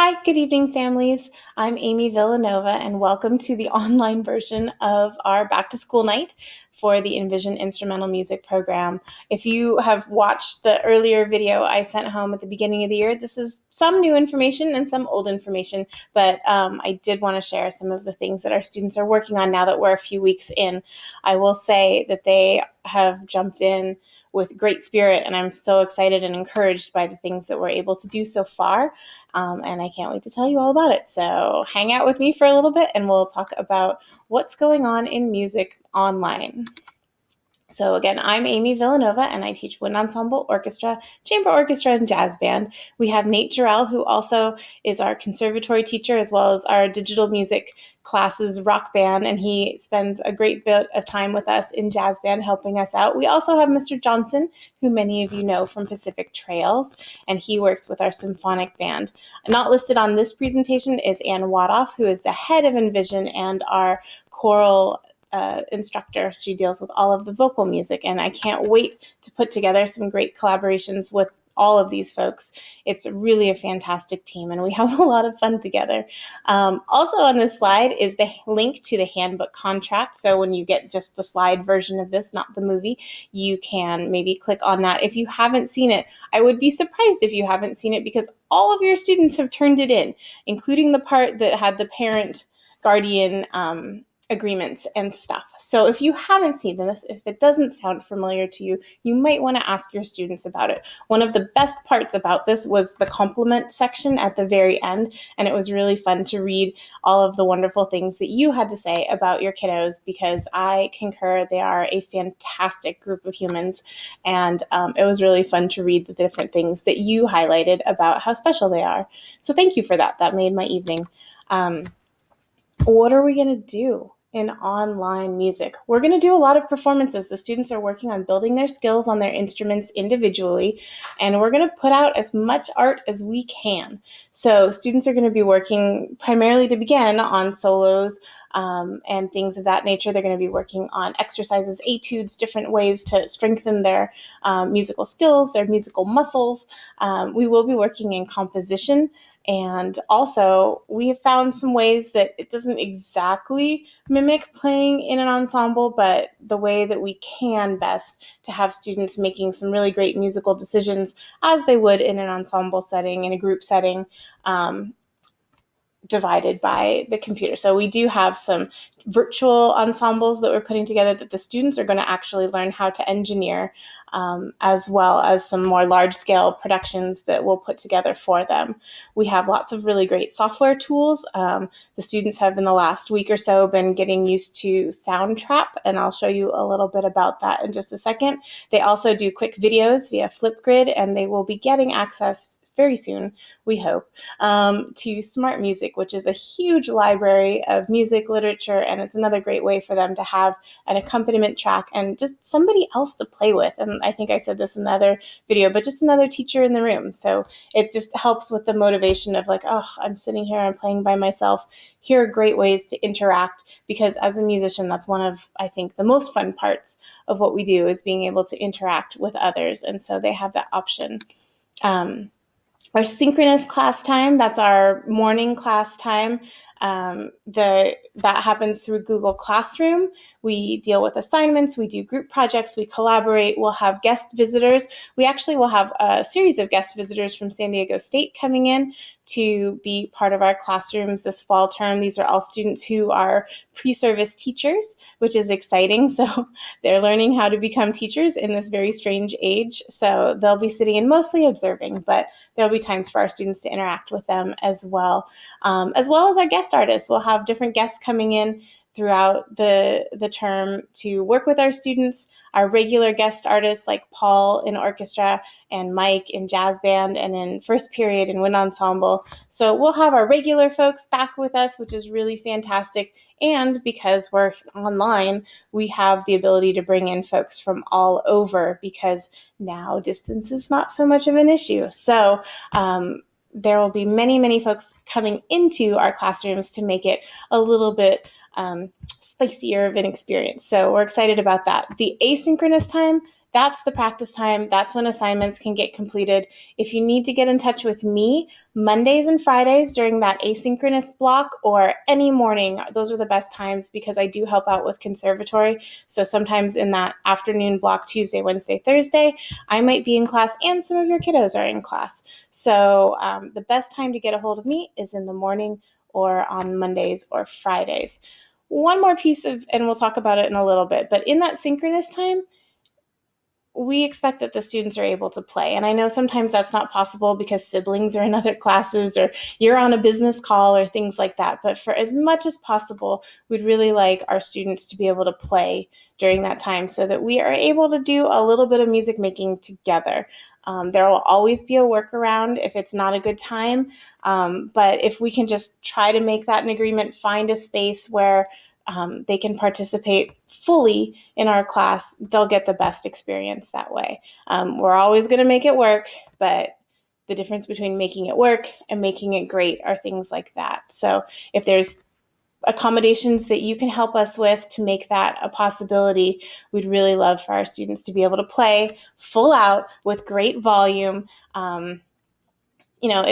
Hi, good evening, families. I'm Amy Villanova, and welcome to the online version of our back to school night for the Envision Instrumental Music program. If you have watched the earlier video I sent home at the beginning of the year, this is some new information and some old information, but I did want to share some of the things that our students are working on now that we're a few weeks in. I will say that they have jumped in with great spirit, and I'm so excited and encouraged by the things that we're able to do so far. And I can't wait to tell you all about it. So hang out with me for a little bit and we'll talk about what's going on in music online. So again, I'm Amy Villanova, and I teach wind ensemble, orchestra, chamber orchestra, and jazz band. We have Nate Jarrell, who also is our conservatory teacher, as well as our digital music classes rock band, and he spends a great bit of time with us in jazz band helping us out. We also have Mr. Johnson, who many of you know from Pacific Trails, and he works with our symphonic band. Not listed on this presentation is Ann Wadoff, who is the head of Envision and our choral instructor. She deals with all of the vocal music, and I can't wait to put together some great collaborations with all of these folks. It's really a fantastic team, and we have a lot of fun together. Also on this slide is the link to the handbook contract. So when you get just the slide version of this, not the movie, you can maybe click on that. If you haven't seen it, I would be surprised if you haven't seen it because all of your students have turned it in, including the part that had the parent guardian agreements and stuff. So if you haven't seen this, if it doesn't sound familiar to you, you might want to ask your students about it. One of the best parts about this was the compliment section at the very end, and it was really fun to read all of the wonderful things that you had to say about your kiddos, because I concur they are a fantastic group of humans, and it was really fun to read the different things that you highlighted about how special they are. So thank you for that. That made my evening. What are we going to do in online music? We're going to do a lot of performances. The students are working on building their skills on their instruments individually, and we're going to put out as much art as we can. So students are going to be working primarily to begin on solos and things of that nature. They're going to be working on exercises, etudes, different ways to strengthen their musical skills, their musical muscles. We will be working in composition. And also, we have found some ways that it doesn't exactly mimic playing in an ensemble, but the way that we can best to have students making some really great musical decisions as they would in an ensemble setting, in a group setting, divided by the computer. So we do have some virtual ensembles that we're putting together that the students are going to actually learn how to engineer, as well as some more large-scale productions that we'll put together for them. We have lots of really great software tools. The students have in the last week or so been getting used to Soundtrap, and I'll show you a little bit about that in just a second. They also do quick videos via Flipgrid, and they will be getting access very soon, we hope, to Smart Music, which is a huge library of music literature, and it's another great way for them to have an accompaniment track and just somebody else to play with. And I think I said this in the other video, but just another teacher in the room. So it just helps with the motivation of like, oh, I'm sitting here, I'm playing by myself. Here are great ways to interact, because as a musician, that's one of, I think, the most fun parts of what we do is being able to interact with others. And so they have that option. Our synchronous class time, that's our morning class time. That happens through Google Classroom. We deal with assignments, we do group projects, we collaborate, we'll have guest visitors. We actually will have a series of guest visitors from San Diego State coming in to be part of our classrooms this fall term. These are all students who are pre-service teachers, which is exciting. So they're learning how to become teachers in this very strange age. So they'll be sitting and mostly observing, but there'll be times for our students to interact with them as well as our guest artists. We'll have different guests coming in throughout the term to work with our students. Our regular guest artists like Paul in orchestra and Mike in jazz band and in first period in wind ensemble. So we'll have our regular folks back with us, which is really fantastic. And because we're online, we have the ability to bring in folks from all over, because now distance is not so much of an issue. So there will be many, many folks coming into our classrooms to make it a little bit spicier of an experience. So we're excited about that. The asynchronous time that's the practice time. That's when assignments can get completed. If you need to get in touch with me, Mondays and Fridays during that asynchronous block or any morning, those are the best times because I do help out with conservatory. So sometimes in that afternoon block, Tuesday, Wednesday, Thursday, I might be in class and some of your kiddos are in class. So the best time to get a hold of me is in the morning or on Mondays or Fridays. One more piece of, and we'll talk about it in a little bit, but in that synchronous time, we expect that the students are able to play. And I know sometimes that's not possible because siblings are in other classes or you're on a business call or things like that. But for as much as possible, we'd really like our students to be able to play during that time so that we are able to do a little bit of music making together. There will always be a workaround if it's not a good time. But if we can just try to make that an agreement, find a space where they can participate fully in our class, they'll get the best experience that way. We're always going to make it work, but the difference between making it work and making it great are things like that. So if there's accommodations that you can help us with to make that a possibility, we'd really love for our students to be able to play full out with great volume. It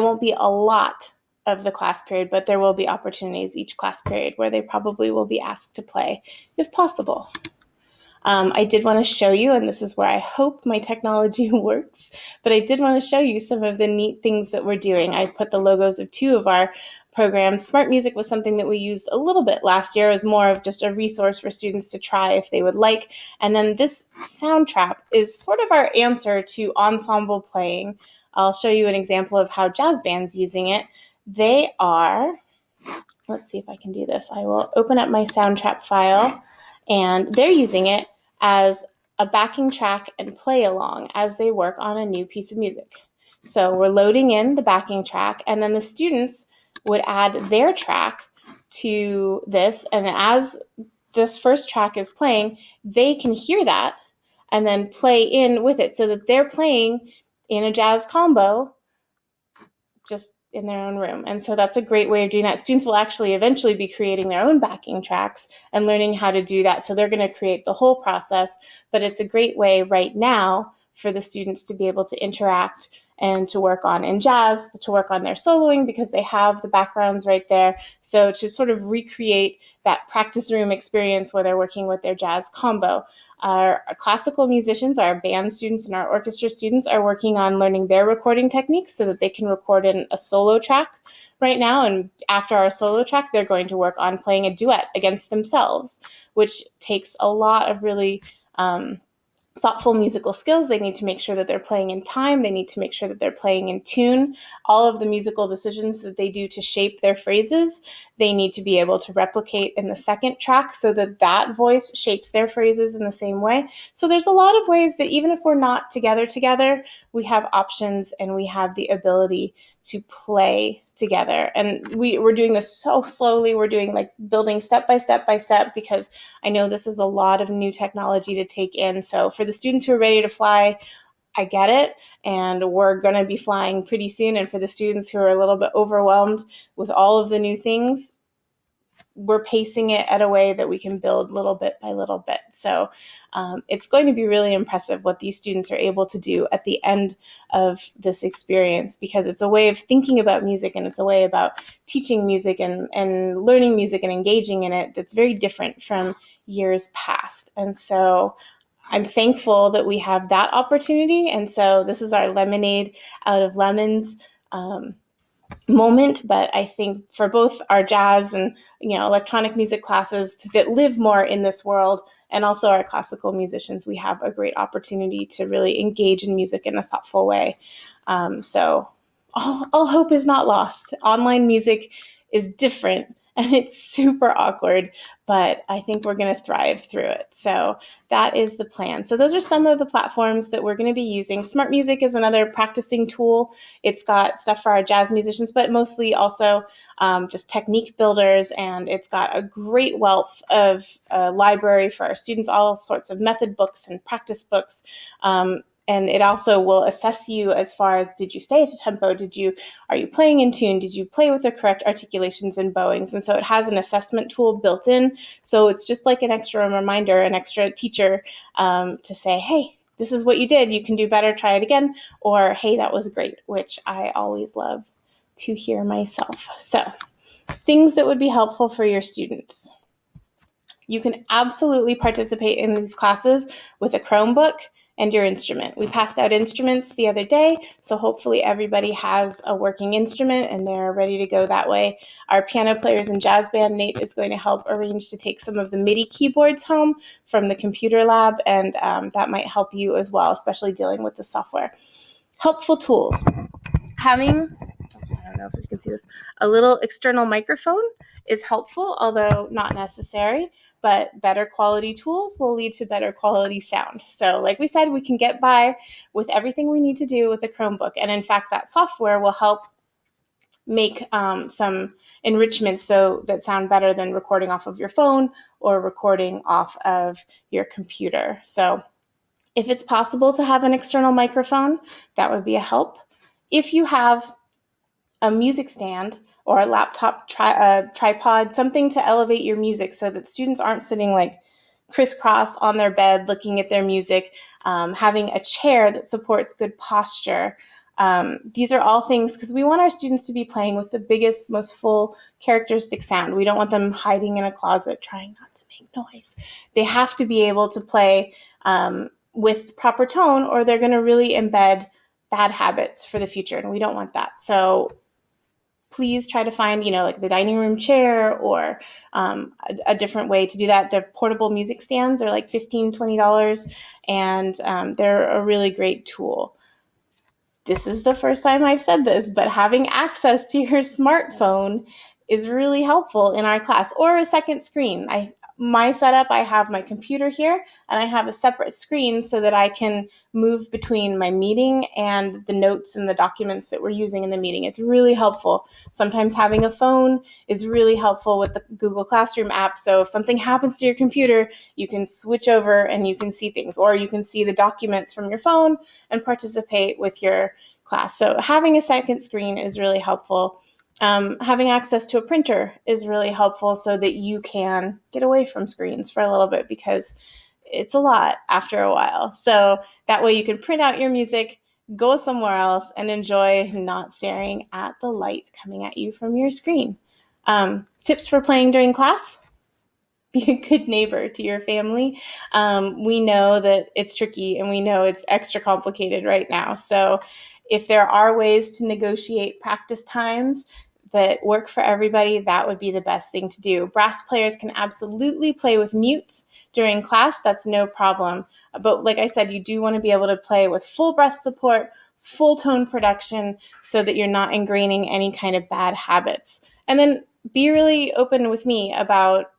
won't be a lot of the class period, but there will be opportunities each class period where they probably will be asked to play if possible. I did want to show you, and this is where I hope my technology works, but I did want to show you some of the neat things that we're doing. I put the logos of two of our programs. Smart Music was something that we used a little bit last year. It was more of just a resource for students to try if they would like. And then this Sound Trap is sort of our answer to ensemble playing. I'll show you an example of how jazz band's using it. They are, let's see if I can do this. I will open up my Sound Trap file, and they're using it as a backing track and play along as they work on a new piece of music. So we're loading in the backing track, and then the students would add their track to this. And as this first track is playing, they can hear that and then play in with it so that they're playing in a jazz combo just in their own room. And so that's a great way of doing that. Students will actually eventually be creating their own backing tracks and learning how to do that. So they're going to create the whole process, but it's a great way right now for the students to be able to interact and to work on in jazz, to work on their soloing because they have the backgrounds right there. So to sort of recreate that practice room experience where they're working with their jazz combo. Our classical musicians, our band students, and our orchestra students are working on learning their recording techniques so that they can record in a solo track right now. And after our solo track, they're going to work on playing a duet against themselves, which takes a lot of really thoughtful musical skills. They need to make sure that they're playing in time. They need to make sure that they're playing in tune. All of the musical decisions that they do to shape their phrases, they need to be able to replicate in the second track so that that voice shapes their phrases in the same way. So there's a lot of ways that even if we're not together, we have options and we have the ability to play together. And we're doing this so slowly. We're doing like building step by step because I know this is a lot of new technology to take in. So for the students who are ready to fly, I get it. And we're going to be flying pretty soon. And for the students who are a little bit overwhelmed with all of the new things, we're pacing it at a way that we can build little bit by little bit. So it's going to be really impressive what these students are able to do at the end of this experience because it's a way of thinking about music and it's a way about teaching music and learning music and engaging in it that's very different from years past. And so I'm thankful that we have that opportunity. And so this is our lemonade out of lemons moment, but I think for both our jazz and electronic music classes that live more in this world and also our classical musicians, we have a great opportunity to really engage in music in a thoughtful way. So all hope is not lost. Online music is different and it's super awkward, but I think we're going to thrive through it. So that is the plan. So those are some of the platforms that we're going to be using. Smart Music is another practicing tool. It's got stuff for our jazz musicians, but mostly also just technique builders. And it's got a great wealth of library for our students, all sorts of method books and practice books. And it also will assess you as far as, did you stay at a tempo? Are you playing in tune? Did you play with the correct articulations and bowings? And so it has an assessment tool built in. So it's just like an extra reminder, an extra teacher to say, hey, this is what you did, you can do better, try it again, or hey, that was great, which I always love to hear myself. So things that would be helpful for your students. You can absolutely participate in these classes with a Chromebook and your instrument. We passed out instruments the other day, so hopefully everybody has a working instrument and they're ready to go that way. Our piano players and jazz band, Nate, is going to help arrange to take some of the MIDI keyboards home from the computer lab, and that might help you as well, especially dealing with the software. Helpful tools. Having, I don't know if you can see this, a little external microphone is helpful, although not necessary, but better quality tools will lead to better quality sound. So like we said, we can get by with everything we need to do with a Chromebook. And in fact, that software will help make some enrichments so that sound better than recording off of your phone or recording off of your computer. So if it's possible to have an external microphone, that would be a help. If you have a music stand or a laptop tripod, something to elevate your music so that students aren't sitting like crisscross on their bed looking at their music, having a chair that supports good posture. These are all things because we want our students to be playing with the biggest, most full characteristic sound. We don't want them hiding in a closet trying not to make noise. They have to be able to play with proper tone, or they're going to really embed bad habits for the future, and we don't want that. So please try to find, like the dining room chair or a different way to do that. The portable music stands are like $15, $20, and they're a really great tool. This is the first time I've said this, but having access to your smartphone is really helpful in our class, or a second screen. My setup, I have my computer here and I have a separate screen so that I can move between my meeting and the notes and the documents that we're using in the meeting. It's really helpful. Sometimes having a phone is really helpful with the Google Classroom app. So if something happens to your computer, you can switch over and you can see things, or you can see the documents from your phone and participate with your class. So having a second screen is really helpful. Having access to a printer is really helpful so that you can get away from screens for a little bit, because it's a lot after a while. So that way you can print out your music, go somewhere else, and enjoy not staring at the light coming at you from your screen. Tips for playing during class: be a good neighbor to your family. We know that it's tricky and we know it's extra complicated right now. So if there are ways to negotiate practice times that work for everybody, that would be the best thing to do. Brass players can absolutely play with mutes during class. That's no problem. But like I said, you do want to be able to play with full breath support, full tone production, so that you're not ingraining any kind of bad habits. And then be really open with me about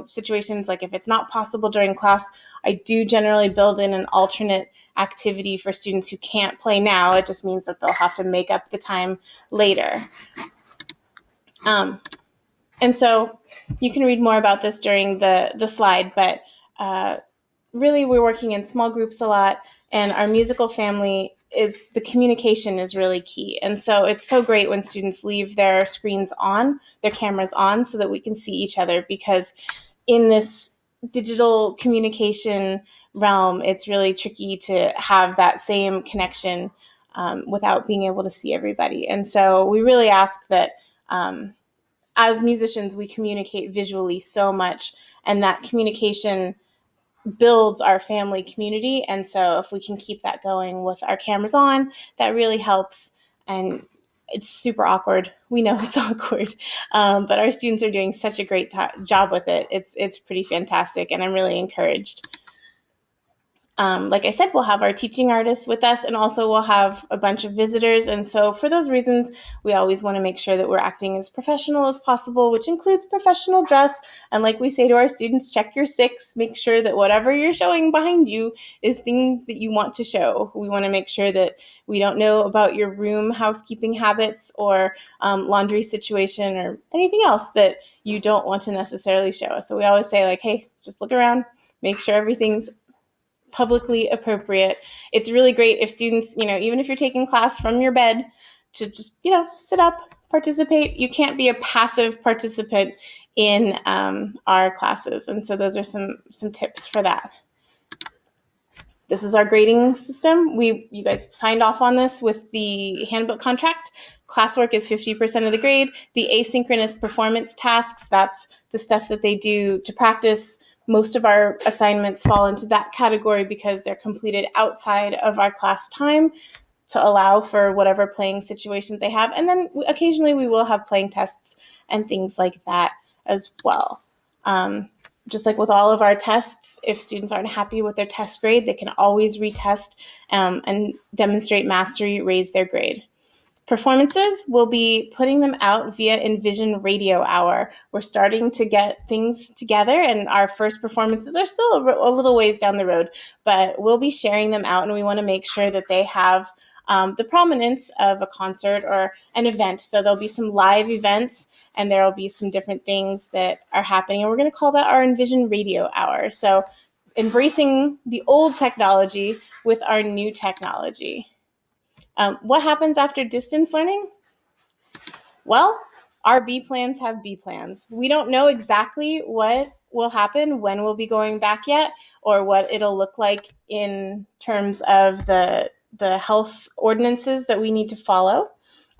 situations like if it's not possible during class, I do generally build in an alternate activity for students who can't play now. It just means that they'll have to make up the time later. And so you can read more about this during the slide, but really we're working in small groups a lot, and our musical family the communication is really key. And so it's so great when students leave their screens on, their cameras on, so that we can see each other, because in this digital communication realm, it's really tricky to have that same connection without being able to see everybody. And so we really ask that as musicians, we communicate visually so much, and that communication builds our family community. And so if we can keep that going with our cameras on, that really helps. And it's super awkward. We know it's awkward, but our students are doing such a great job with it. It's pretty fantastic, and I'm really encouraged. Like I said, we'll have our teaching artists with us, and also we'll have a bunch of visitors. And so for those reasons, we always want to make sure that we're acting as professional as possible, which includes professional dress. And like we say to our students, check your six, make sure that whatever you're showing behind you is things that you want to show. We want to make sure that we don't know about your room housekeeping habits or laundry situation or anything else that you don't want to necessarily show us. So we always say, like, hey, just look around, make sure everything's publicly appropriate. It's really great if students, even if you're taking class from your bed, to just, sit up, participate. You can't be a passive participant in our classes. And so those are some tips for that. This is our grading system. You guys signed off on this with the handbook contract. Classwork is 50% of the grade. The asynchronous performance tasks, that's the stuff that they do to practice. Most of our assignments fall into that category because they're completed outside of our class time to allow for whatever playing situations they have. And then occasionally we will have playing tests and things like that as well. Just like with all of our tests, if students aren't happy with their test grade, they can always retest and demonstrate mastery, raise their grade. Performances, we'll be putting them out via Envision Radio Hour. We're starting to get things together, and our first performances are still a little ways down the road, but we'll be sharing them out, and we want to make sure that they have the prominence of a concert or an event. So there'll be some live events, and there'll be some different things that are happening, and we're going to call that our Envision Radio Hour. So embracing the old technology with our new technology. What happens after distance learning? Well, our B plans have B plans. We don't know exactly what will happen, when we'll be going back yet, or what it'll look like in terms of the health ordinances that we need to follow.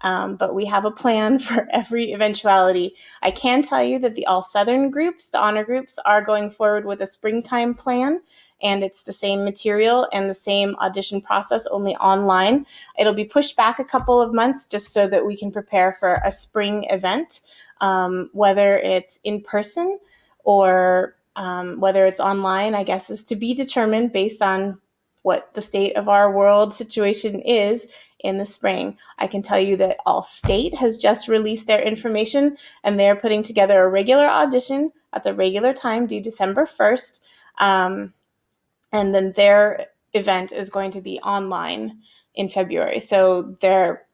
But we have a plan for every eventuality. I can tell you that the All Southern groups, the honor groups, are going forward with a springtime plan, and it's the same material and the same audition process, only online. It'll be pushed back a couple of months just so that we can prepare for a spring event, whether it's in person or whether it's online, I guess, is to be determined based on what the state of our world situation is in the spring. I can tell you that All State has just released their information, and they're putting together a regular audition at the regular time due December 1st. And then their event is going to be online in February. So their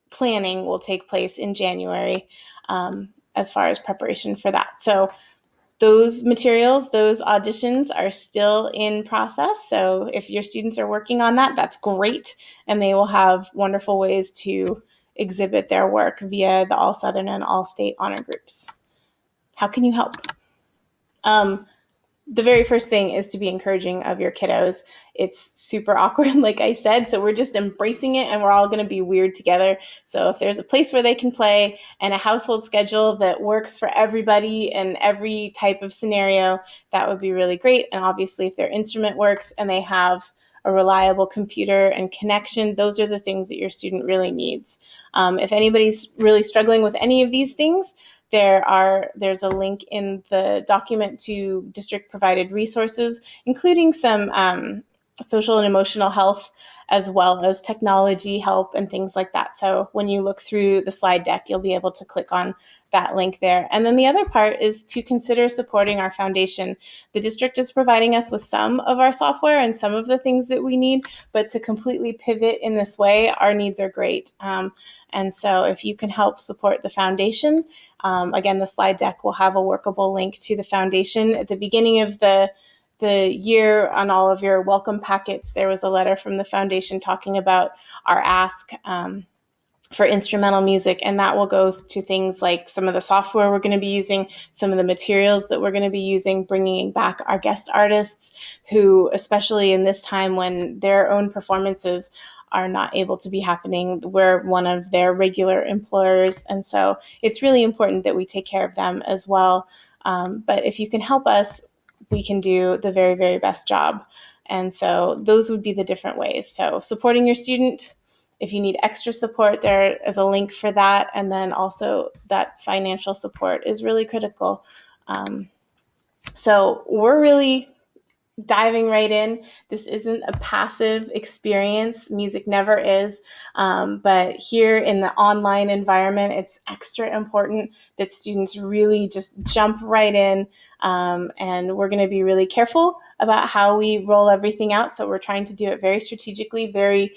planning will take place in January as far as preparation for that. So those materials, those auditions are still in process. So if your students are working on that, that's great. And they will have wonderful ways to exhibit their work via the All Southern and All State honor groups. How can you help? The very first thing is to be encouraging of your kiddos. It's super awkward, like I said, so we're just embracing it, and we're all going to be weird together. So if there's a place where they can play and a household schedule that works for everybody and every type of scenario, that would be really great. And obviously, if their instrument works and they have a reliable computer and connection, those are the things that your student really needs. If anybody's really struggling with any of these things, there's a link in the document to district provided resources, including some social and emotional health, as well as technology help and things like that. So when you look through the slide deck, you'll be able to click on that link there. And then the other part is to consider supporting our foundation. The district is providing us with some of our software and some of the things that we need, but to completely pivot in this way, our needs are great. And so if you can help support the foundation, again, the slide deck will have a workable link to the foundation. At the beginning of the year, on all of your welcome packets, there was a letter from the foundation talking about our ask for instrumental music, and that will go to things like some of the software we're going to be using, some of the materials that we're going to be using, bringing back our guest artists who, especially in this time when their own performances are not able to be happening, we're one of their regular employers, and so it's really important that we take care of them as well. But if you can help us, we can do the very, very best job. And so those would be the different ways. So supporting your student, if you need extra support, there is a link for that. And then also that financial support is really critical. So we're really diving right in. This isn't a passive experience. Music never is. But here in the online environment, it's extra important that students really just jump right in. And we're going to be really careful about how we roll everything out. So we're trying to do it very strategically, very,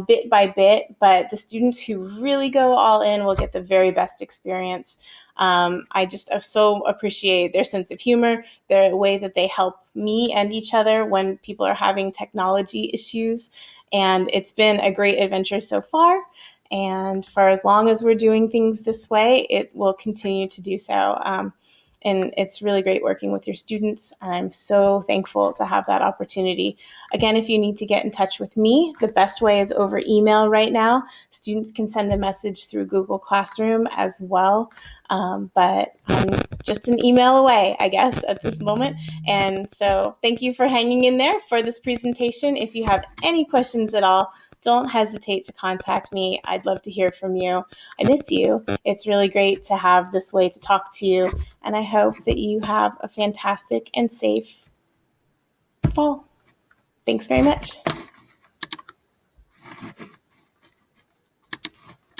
bit by bit. But the students who really go all in will get the very best experience. I just so appreciate their sense of humor, their way that they help me and each other when people are having technology issues. And it's been a great adventure so far. And for as long as we're doing things this way, it will continue to do so. and it's really great working with your students. And I'm so thankful to have that opportunity. Again, if you need to get in touch with me, the best way is over email right now. Students can send a message through Google Classroom as well. But I'm just an email away, I guess, at this moment. And so thank you for hanging in there for this presentation. If you have any questions at all, don't hesitate to contact me. I'd love to hear from you. I miss you. It's really great to have this way to talk to you. And I hope that you have a fantastic and safe fall. Thanks very much.